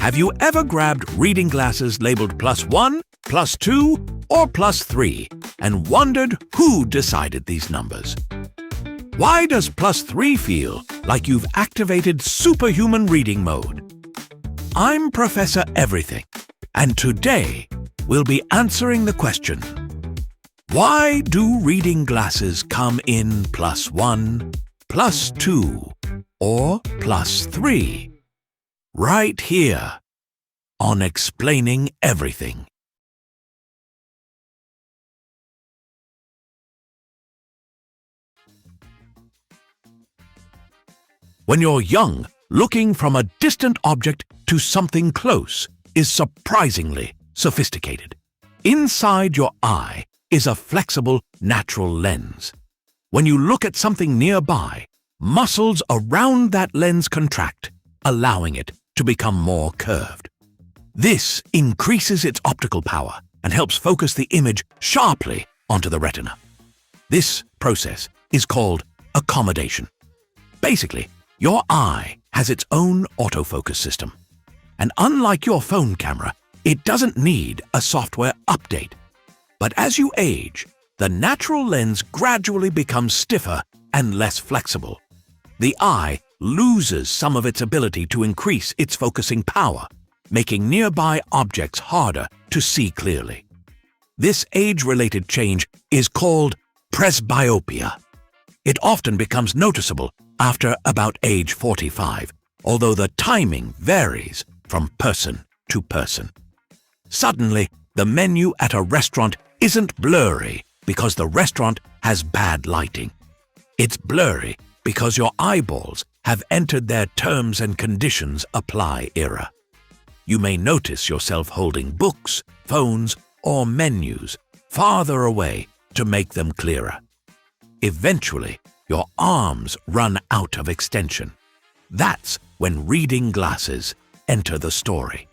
Have you ever grabbed reading glasses labeled +1, +2, or +3 and wondered who decided these numbers? Why does +3 feel like you've activated superhuman reading mode? I'm Professor Everything, and today we'll be answering the question, why do reading glasses come in +1, +2, or +3? Right here on Explaining Everything. When you're young, looking from a distant object to something close is surprisingly sophisticated. Inside your eye is a flexible, natural lens. When you look at something nearby, muscles around that lens contract, allowing it to become more curved. This increases its optical power and helps focus the image sharply onto the retina. This process is called accommodation. Basically, your eye has its own autofocus system. And unlike your phone camera, it doesn't need a software update. But as you age, the natural lens gradually becomes stiffer and less flexible. The eye loses some of its ability to increase its focusing power, making nearby objects harder to see clearly. This age-related change is called presbyopia. It often becomes noticeable after about age 45, although the timing varies from person to person. Suddenly, the menu at a restaurant isn't blurry because the restaurant has bad lighting. It's blurry because your eyeballs have entered their terms and conditions apply era. You may notice yourself holding books, phones, or menus farther away to make them clearer. Eventually, your arms run out of extension. That's when reading glasses enter the story.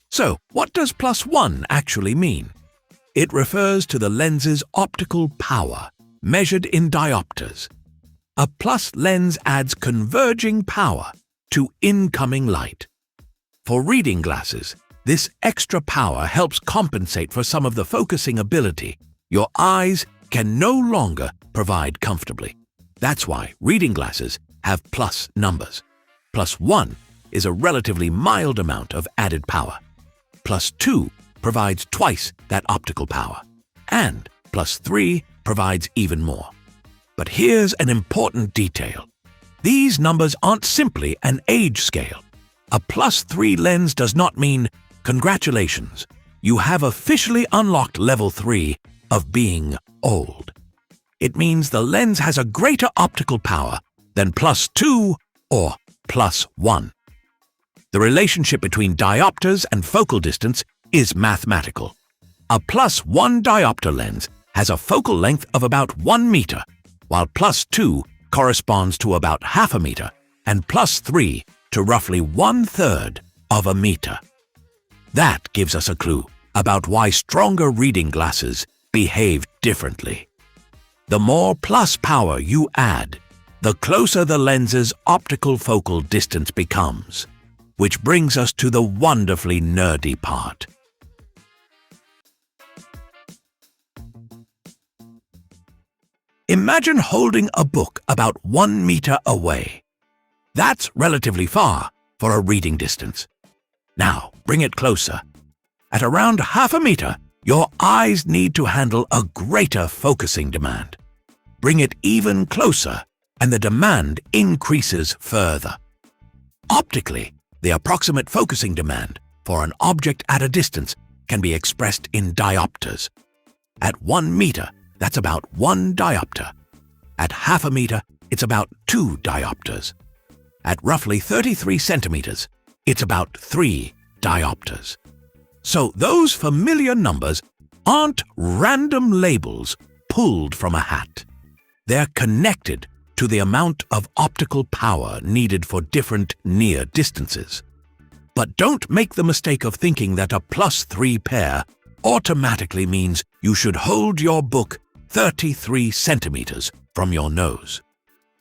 So, what does +1 actually mean? It refers to the lens's optical power, measured in diopters. A plus lens adds converging power to incoming light. For reading glasses, this extra power helps compensate for some of the focusing ability your eyes can no longer provide comfortably. That's why reading glasses have plus numbers. +1 is a relatively mild amount of added power. +2 provides twice that optical power. And +3 provides even more. But here's an important detail. These numbers aren't simply an age scale. A +3 lens does not mean, congratulations, you have officially unlocked level 3 of being old. It means the lens has a greater optical power than +2 or +1. The relationship between diopters and focal distance is mathematical. A +1 diopter lens has a focal length of about 1 meter, while +2 corresponds to about half a meter and +3 to roughly 1/3 of a meter. That gives us a clue about why stronger reading glasses behave differently. The more plus power you add, the closer the lens's optical focal distance becomes, which brings us to the wonderfully nerdy part. Imagine holding a book about 1 meter away. That's relatively far for a reading distance. Now, bring it closer. At around half a meter, your eyes need to handle a greater focusing demand. Bring it even closer, and the demand increases further. Optically, the approximate focusing demand for an object at a distance can be expressed in diopters. At 1 meter, that's about 1 diopter. At half a meter, it's about 2 diopters. At roughly 33 centimeters, it's about 3 diopters. So those familiar numbers aren't random labels pulled from a hat. They're connected to the amount of optical power needed for different near distances. But don't make the mistake of thinking that a +3 pair automatically means you should hold your book 33 centimeters from your nose.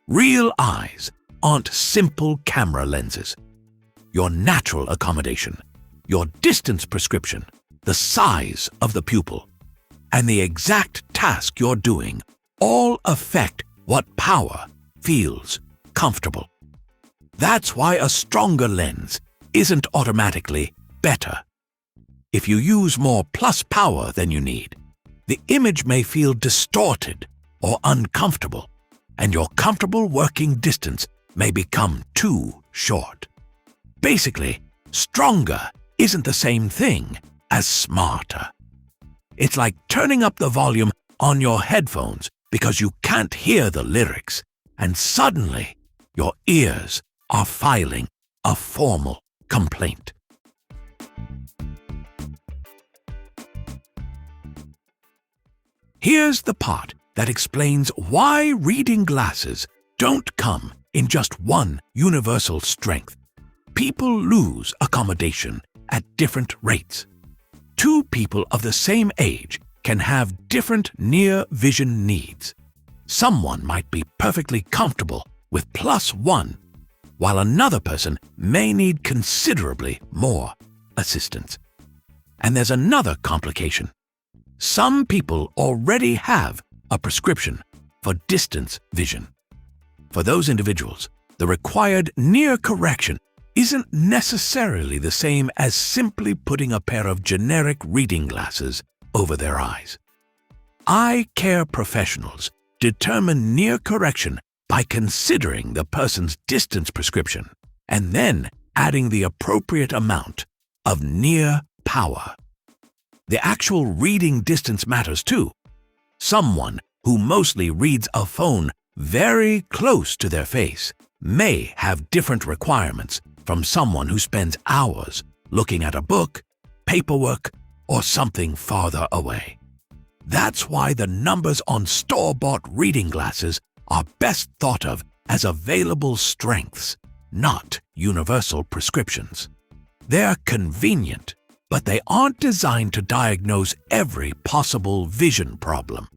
Real eyes aren't simple camera lenses. Your natural accommodation, your distance prescription, the size of the pupil, and the exact task you're doing all affect what power feels comfortable. That's why a stronger lens isn't automatically better. If you use more plus power than you need, the image may feel distorted or uncomfortable, and your comfortable working distance may become too short. Basically, stronger isn't the same thing as smarter. It's like turning up the volume on your headphones because you can't hear the lyrics, and suddenly your ears are filing a formal complaint. Here's the part that explains why reading glasses don't come in just one universal strength. People lose accommodation at different rates. Two people of the same age can have different near vision needs. Someone might be perfectly comfortable with +1, while another person may need considerably more assistance. And there's another complication. Some people already have a prescription for distance vision. For those individuals, the required near correction isn't necessarily the same as simply putting a pair of generic reading glasses over their eyes. Eye care professionals determine near correction by considering the person's distance prescription and then adding the appropriate amount of near power. The actual reading distance matters too. Someone who mostly reads a phone very close to their face may have different requirements from someone who spends hours looking at a book, paperwork, or something farther away. That's why the numbers on store-bought reading glasses are best thought of as available strengths, not universal prescriptions. They're convenient, but they aren't designed to diagnose every possible vision problem.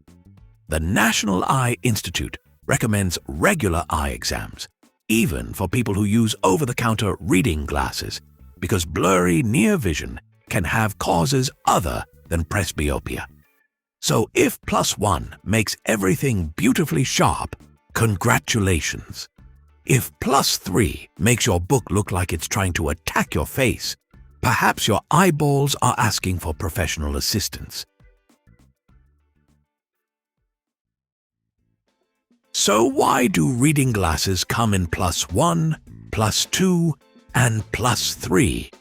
The National Eye Institute recommends regular eye exams, even for people who use over-the-counter reading glasses, because blurry near vision can have causes other than presbyopia. So if +1 makes everything beautifully sharp, congratulations. If +3 makes your book look like it's trying to attack your face, perhaps your eyeballs are asking for professional assistance. So why do reading glasses come in +1, +2, and +3?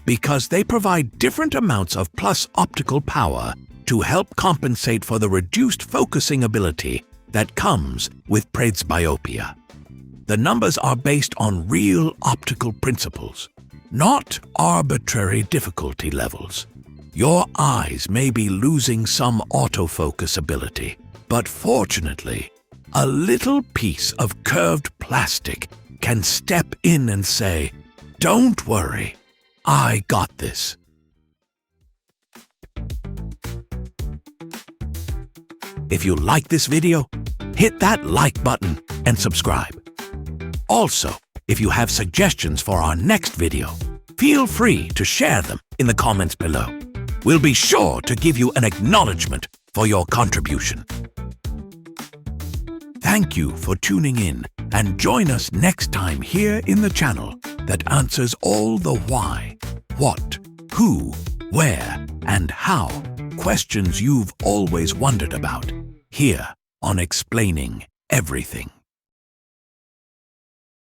Because they provide different amounts of optical power to help compensate for the reduced focusing ability that comes with presbyopia. The numbers are based on real optical principles, not arbitrary difficulty levels. Your eyes may be losing some autofocus ability, but fortunately, a little piece of curved plastic can step in and say, "Don't worry, I got this." If you like this video, hit that like button and subscribe. Also, if you have suggestions for our next video, feel free to share them in the comments below. We'll be sure to give you an acknowledgement for your contribution. Thank you for tuning in, and join us next time here in the channel that answers all the why, what, who, where, and how questions you've always wondered about, here on Explaining Everything.